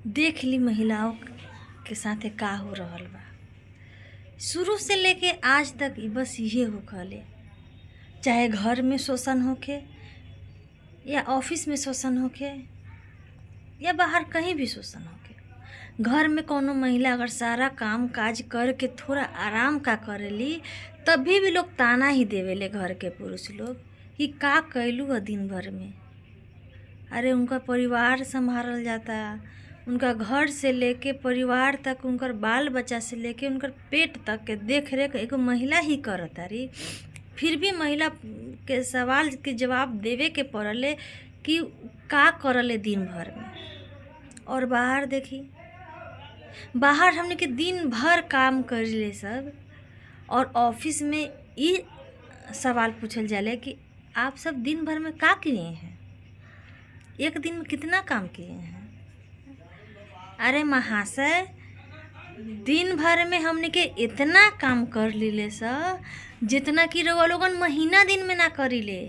देख ली महिलाओं के साथे का हो रहल बा। शुरू से लेके आज तक बस इहे होखले, चाहे घर में शोषण होखे या ऑफिस में शोषण होखे या बाहर कहीं भी शोषण होखे। घर में कोनो महिला अगर सारा काम काज करके थोड़ा आराम का करेली तभी भी लोग ताना ही देवेले घर के पुरुष लोग कि का कैलू है दिन भर में। अरे उनका परिवार संभालल जाता, उनका घर से लेके परिवार तक, उनकर बाल बच्चा से लेके उनकर पेट तक के देख रेख एगो महिला ही करत रही। फिर भी महिला के सवाल के जवाब देवे के पड़ले कि का करले दिन भर में। और बाहर देखी, बाहर हमने के दिन भर काम करेले सब, और ऑफिस में ये सवाल पूछल जाले कि आप सब दिन भर में का किए हैं, एक दिन में कितना काम किए हैं। अरे महाशय, दिन भर में हमने के इतना काम कर लीले सब जितना कि रउआ लोगन महीना दिन में ना करीले।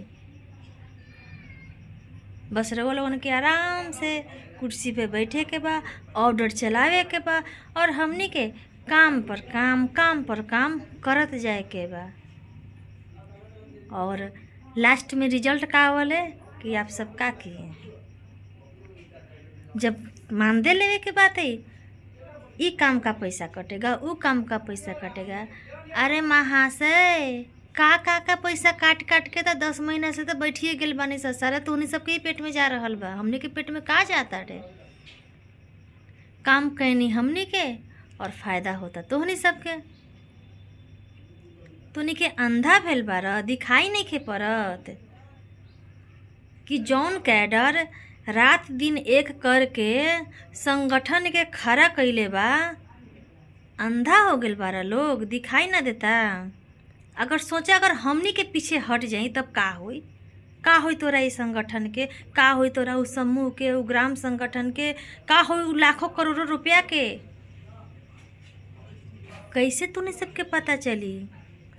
बस रउआ लोगन के आराम से कुर्सी पे बैठे के बा, ऑर्डर चलावे के बा, और हमने के काम पर काम करत जाए के बा। और लास्ट में रिजल्ट का आवले कि आप सब का किए हैं। जब मानदे लेवे के बात है, ई काम का पैसा कटेगा, वो काम का पैसा कटेगा। अरे महाशय, का पैसा काट के तो 10 महीना से तो बैठिए गेल बानी सब। सारा तो उन्हीं सबके ही पेट में जा रहल बा, हमने के पेट में का जाता रे। काम कैनी हमने के और फायदा होता तोहनी सबके। तोहनी के अंधा भेल बार, दिखाई नहीं खे पड़त कि जौन कैडर रात दिन एक करके संगठन के खड़ा कइले बा, अंधा हो गेल बारा लोग, दिखाई ना देता। अगर सोचा अगर हमनी के पीछे हट जाई तब का होई तोरा इस संगठन के, का होई तोरा उस समूह के, उ ग्राम संगठन के, का होई लाखों करोड़ों रुपया के। कैसे तूने सबके पता चली।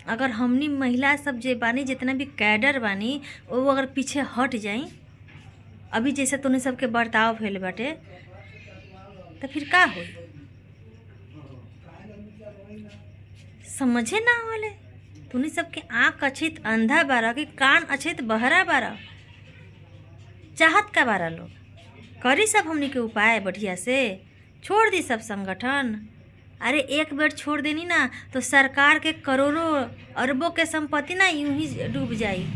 अगर हमनी महिला सब जे बानी, जितना भी कैडर बानी, वो अगर पीछे हट जाई, अभी जैसे तूने सबके बर्ताव भेल बाटे, तो फिर का होई। समझे ना वाले तूने सबके आँख अछित अंधा बारा कि कान अछित बहरा बारा। चाहत का बारा लोग करी सब हमनी के उपाय बढ़िया से, छोड़ दी सब संगठन। अरे एक बेर छोड़ देनी ना तो सरकार के करोड़ों अरबों के संपत्ति ना यूं ही डूब जाई।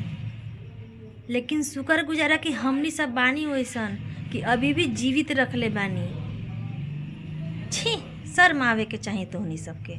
लेकिन शुक्र गुजारा कि हमनी सब बानी वैसन कि अभी भी जीवित रखले बानी। छी, शर्म आवे के चाहिए तोहनी सबके।